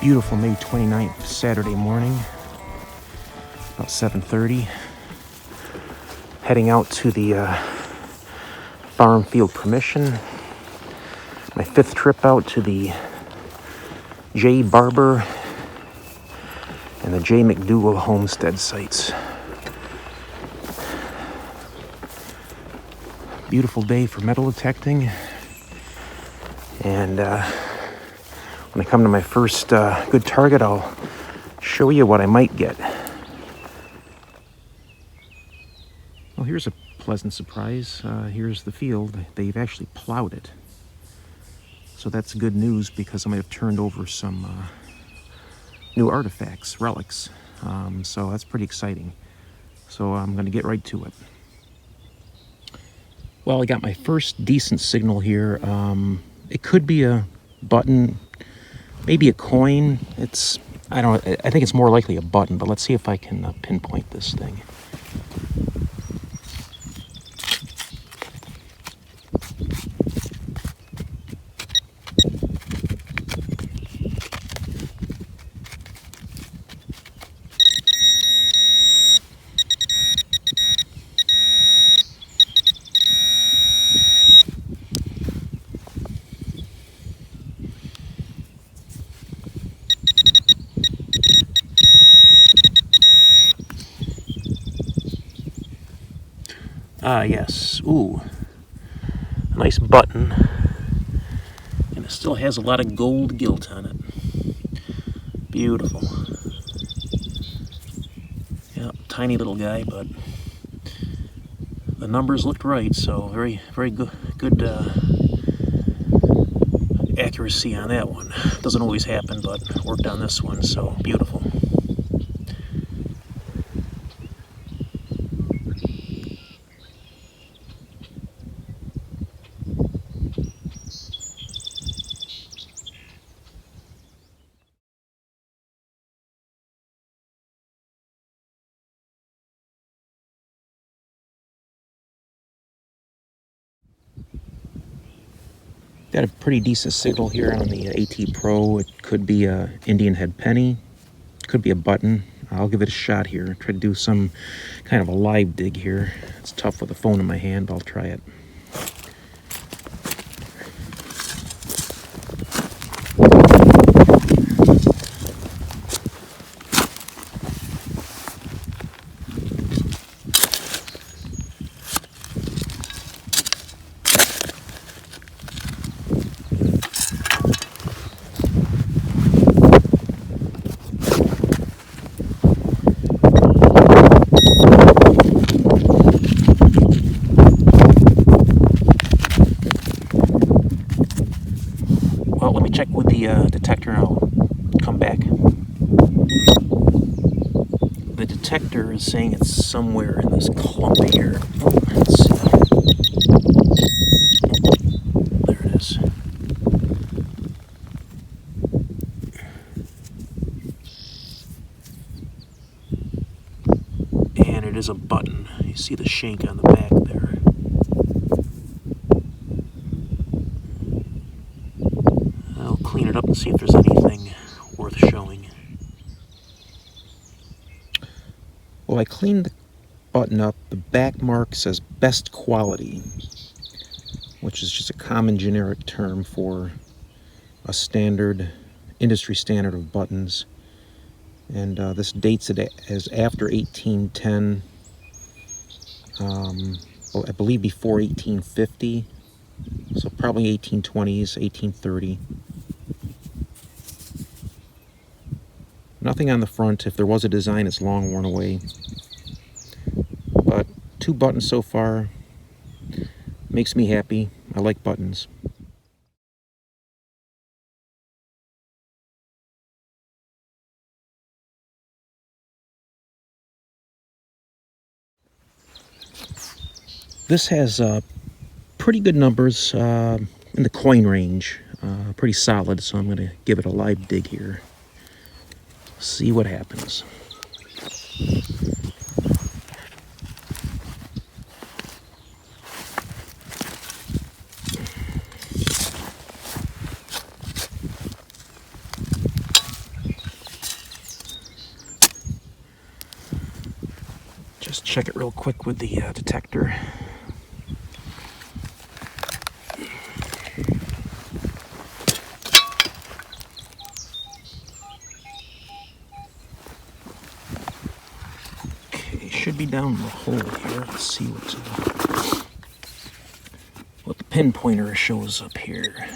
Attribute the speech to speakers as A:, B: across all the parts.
A: Beautiful May 29th, Saturday morning, about 7:30. Heading out to the farm field permission. My 5th trip out to the Barber and the McDougle Homestead sites. Beautiful day for metal detecting. And when I come to my first good target, I'll show you what I might get. Well, here's a pleasant surprise. Here's the field. They've actually plowed it. So that's good news because I might have turned over some new artifacts, relics. So that's pretty exciting. So I'm going to get right to it. Well, I got my first decent signal here. It could be a button, maybe a coin. I think it's more likely a button, but let's see if I can pinpoint this thing. Yes. Ooh. A nice button. And it still has a lot of gold gilt on it. Beautiful. Yeah, tiny little guy, but the numbers looked right, so very, very good accuracy on that one. Doesn't always happen, but worked on this one, so beautiful. Got a pretty decent signal here on the AT Pro. It could be a Indian head penny, could be a button. I'll give it a shot here. Try to do some kind of a live dig here. It's tough with a phone in my hand, but I'll try it. Well, let me check with the detector and I'll come back. The detector is saying it's somewhere in this clump here. Oh, let's see. There it is. And it is a button. You see the shank on the back there. I'll clean it up and see if there's anything worth showing. Well, I cleaned the button up. The back mark says best quality, which is just a common generic term for a standard, industry standard of buttons. And this dates it as after 1810, well, I believe before 1850, so probably 1820s, 1830. Nothing on the front. If there was a design, it's long worn away. But 2 buttons so far. Makes me happy. I like buttons. This has pretty good numbers in the coin range. Pretty solid, so I'm going to give it a live dig here. See what happens. check it real quick with the detector. Okay, should be down the hole here. Let's see what the pinpointer shows up here.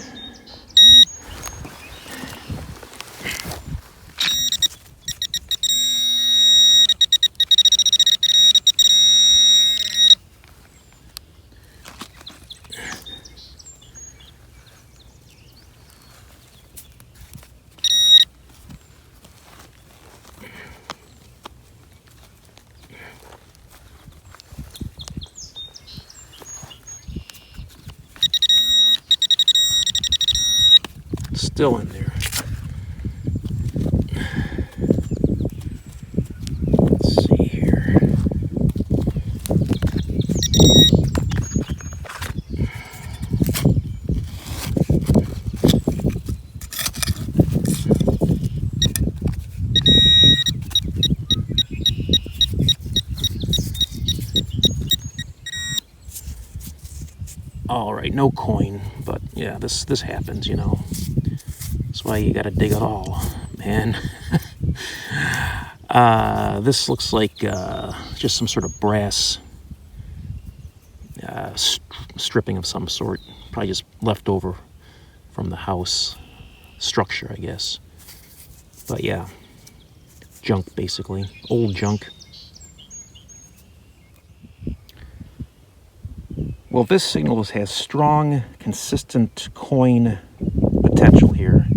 A: Still in there. Let's see here. All right, no coin, but yeah, this happens, you know. That's why you gotta dig it all, man. This looks like just some sort of brass stripping of some sort. Probably just left over from the house structure, I guess. But yeah, junk basically, old junk. Well, this signal has strong, consistent coin potential here.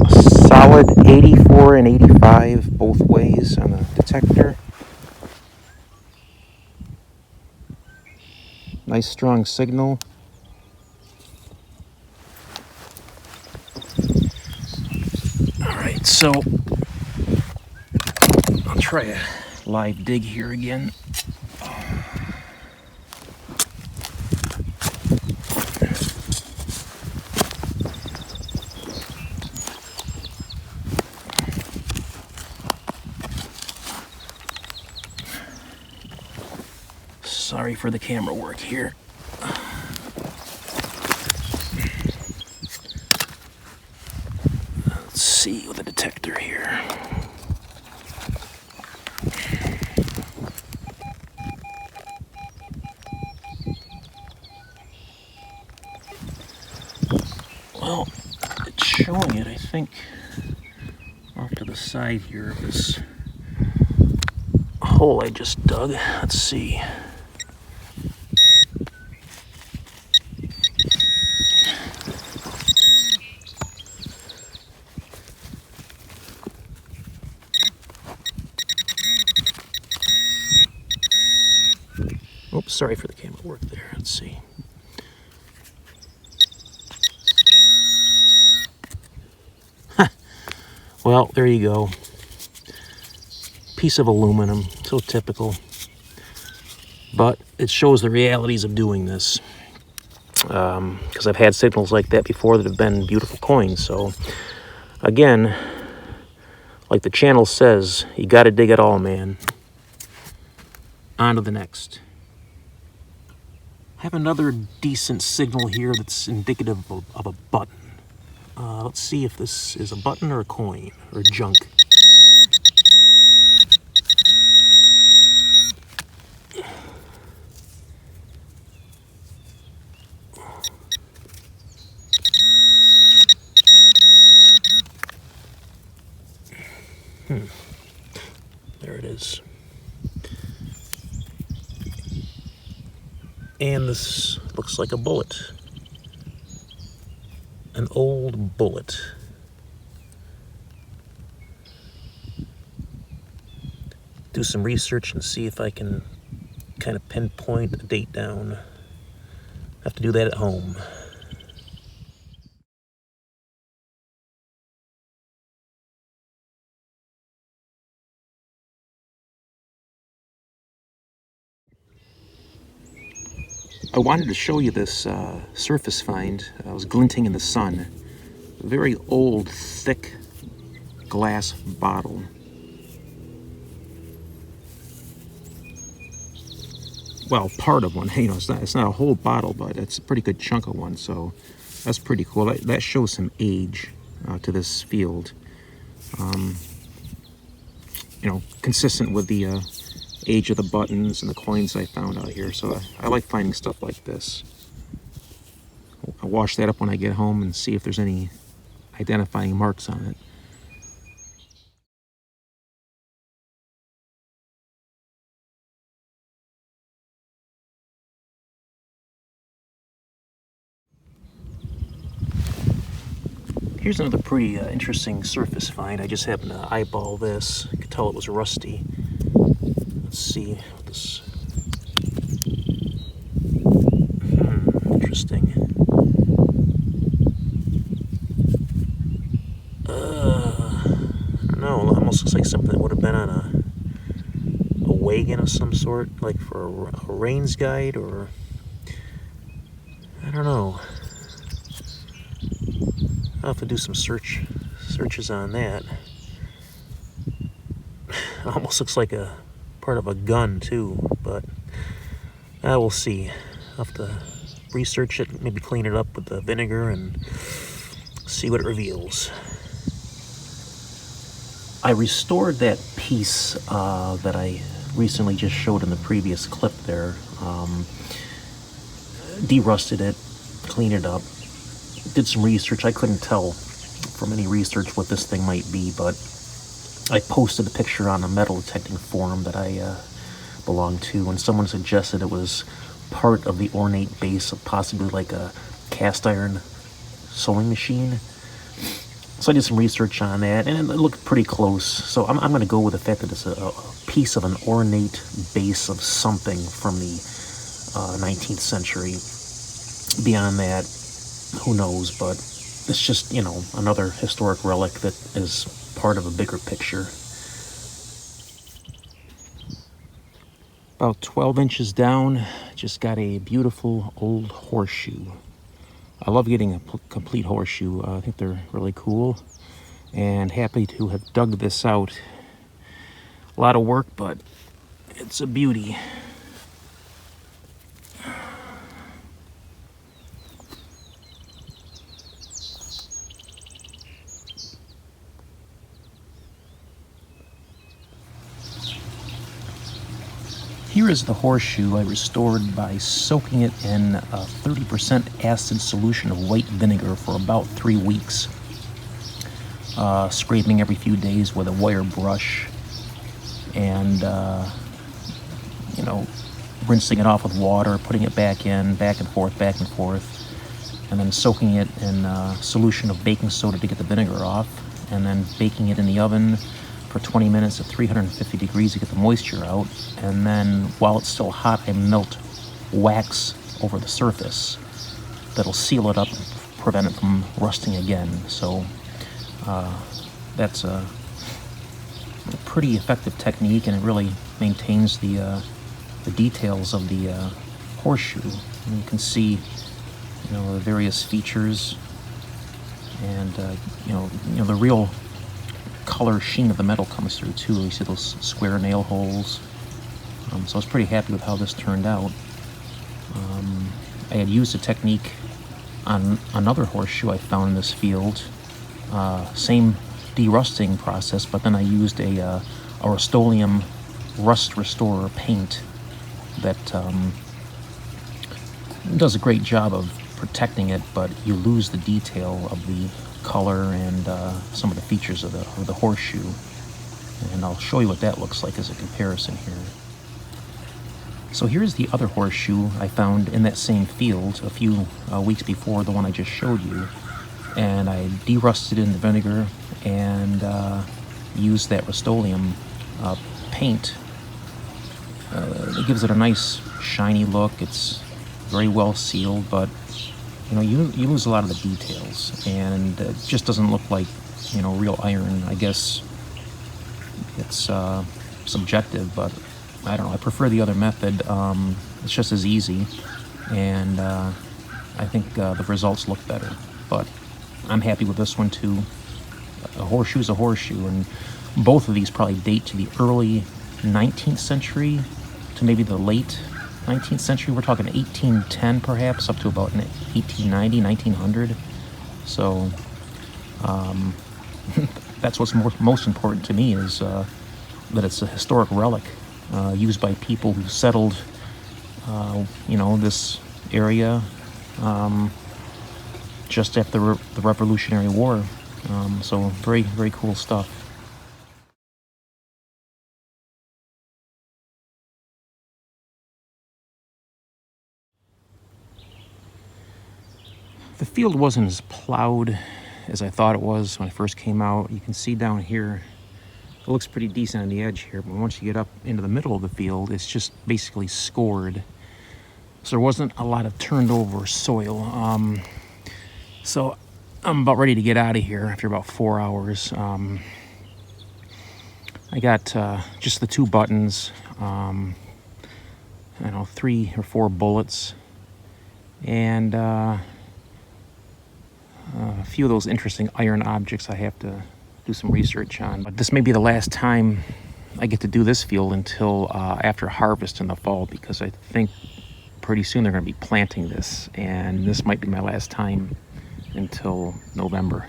A: A solid 84 and 85 both ways on the detector. Nice strong signal. Alright, so I'll try a live dig here again. Sorry for the camera work here. Let's see with the detector here. Well, it's showing it, I think, off to the side here of this hole I just dug. Let's see. Oops, sorry for the camera work there. Let's see. Well, there you go. Piece of aluminum, so typical. But it shows the realities of doing this. Because I've had signals like that before that have been beautiful coins. So, again, like the channel says, you gotta dig it all, man. On to the next. I have another decent signal here that's indicative of a button. Let's see if this is a button or a coin or junk. There it is. And this looks like a bullet. An old bullet. Do some research and see if I can kind of pinpoint a date down. Have to do that at home. I wanted to show you this surface find. I was glinting in the sun. A very old, thick glass bottle. well, part of one. You know, it's not a whole bottle, but it's a pretty good chunk of one. So that's pretty cool. That shows some age to this field. You know, consistent with the age of the buttons and the coins I found out here. So I like finding stuff like this. I'll wash that up when I get home and see if there's any identifying marks on it. Here's another pretty interesting surface find. I just happened to eyeball this. I could tell it was rusty. Let's see what this. Interesting. I don't know. It almost looks like something that would have been on a wagon of some sort, like for a rains guide, or I don't know. I'll have to do some searches on that. It almost looks like a part of a gun too, but we'll see. I'll have to research it, maybe clean it up with the vinegar and see what it reveals. I restored that piece that I recently just showed in the previous clip there. Derusted it, cleaned it up, did some research. I couldn't tell from any research what this thing might be, but I posted a picture on a metal detecting forum that I belong to, and someone suggested it was part of the ornate base of possibly like a cast iron sewing machine. So I did some research on that, and it looked pretty close. So I'm going to go with the fact that it's a piece of an ornate base of something from the 19th century. Beyond that, who knows, but it's just, you know, another historic relic that is part of a bigger picture. About 12 inches down, just got a beautiful old horseshoe. I love getting a complete horseshoe. I think they're really cool, and happy to have dug this out. A lot of work, but it's a beauty. Here is the horseshoe I restored by soaking it in a 30% acid solution of white vinegar for about 3 weeks. Scraping every few days with a wire brush, and you know, rinsing it off with water, putting it back in, back and forth, and then soaking it in a solution of baking soda to get the vinegar off, and then baking it in the oven for 20 minutes at 350 degrees to get the moisture out. And then while it's still hot, I melt wax over the surface that'll seal it up and prevent it from rusting again. So that's a pretty effective technique, and it really maintains the details of the horseshoe. And you can see, you know, the various features, and you know the real color sheen of the metal comes through too. You see those square nail holes. So I was pretty happy with how this turned out. I had used a technique on another horseshoe I found in this field. Same derusting process, but then I used a Rust-Oleum rust restorer paint that does a great job of protecting it, but you lose the detail of the color and some of the features of the horseshoe. And I'll show you what that looks like as a comparison here. So here's the other horseshoe I found in that same field a few weeks before the one I just showed you. And I derusted it in the vinegar and used that Rust-Oleum paint. It gives it a nice shiny look. It's very well sealed, but you know, you lose a lot of the details, and it just doesn't look like, you know, real iron. I guess it's subjective, but I don't know. I prefer the other method. It's just as easy, and I think the results look better. But I'm happy with this one too. A horseshoe's a horseshoe, and both of these probably date to the early 19th century to maybe the late 19th century. We're talking 1810 perhaps, up to about 1890, 1900. So that's what's most important to me, is that it's a historic relic used by people who settled, this area just after the Revolutionary War. So very, very cool stuff. The field wasn't as plowed as I thought it was when I first came out. You can see down here, it looks pretty decent on the edge here, but once you get up into the middle of the field, it's just basically scored. So there wasn't a lot of turned over soil. So I'm about ready to get out of here after about 4 hours. I got just the 2 buttons, 3 or 4 bullets, and a few of those interesting iron objects I have to do some research on. But this may be the last time I get to do this field until after harvest in the fall, because I think pretty soon they're going to be planting this, and this might be my last time until November.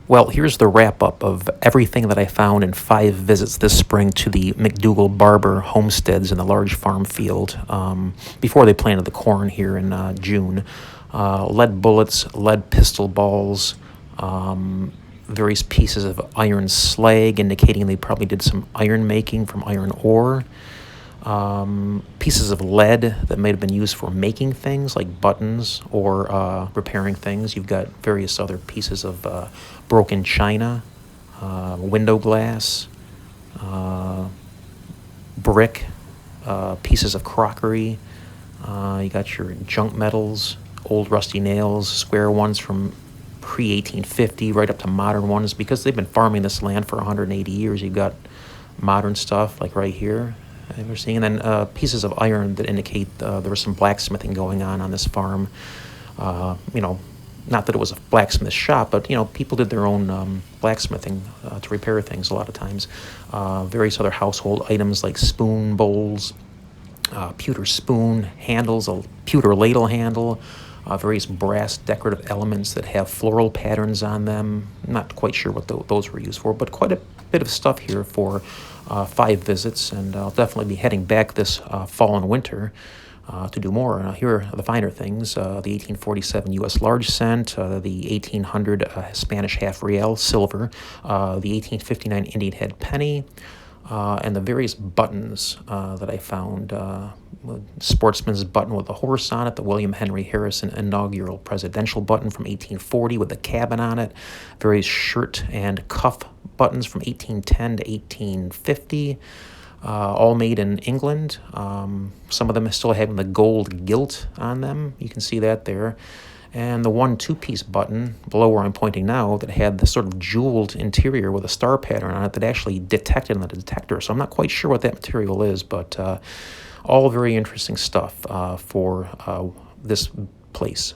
A: Well, here's the wrap-up of everything that I found in 5 visits this spring to the McDougle Barber Homesteads in the large farm field before they planted the corn here in June. Lead bullets, lead pistol balls, various pieces of iron slag indicating they probably did some iron making from iron ore. Pieces of lead that may have been used for making things like buttons or repairing things. You've got various other pieces of broken china, window glass, brick, pieces of crockery. You got your junk metals, old rusty nails, square ones from pre-1850 right up to modern ones, because they've been farming this land for 180 years. You've got modern stuff like right here we're seeing, and then pieces of iron that indicate there was some blacksmithing going on this farm. Not that it was a blacksmith shop, but people did their own blacksmithing to repair things a lot of times. Various other household items like spoon bowls, pewter spoon handles, a pewter ladle handle, various brass decorative elements that have floral patterns on them. I'm not quite sure what those were used for, but quite a bit of stuff here for 5 visits, and I'll definitely be heading back this fall and winter to do more. Here are the finer things: the 1847 U.S. large cent, the 1800 Spanish half real silver, the 1859 Indian head penny, and the various buttons that I found. Sportsman's button with a horse on it, the William Henry Harrison inaugural presidential button from 1840 with a cabin on it, various shirt and cuff buttons from 1810 to 1850, all made in England. Some of them still having the gold gilt on them. You can see that there. And the 1 2-piece button below where I'm pointing now that had the sort of jeweled interior with a star pattern on it that actually detected in the detector. So I'm not quite sure what that material is, but all very interesting stuff for this place.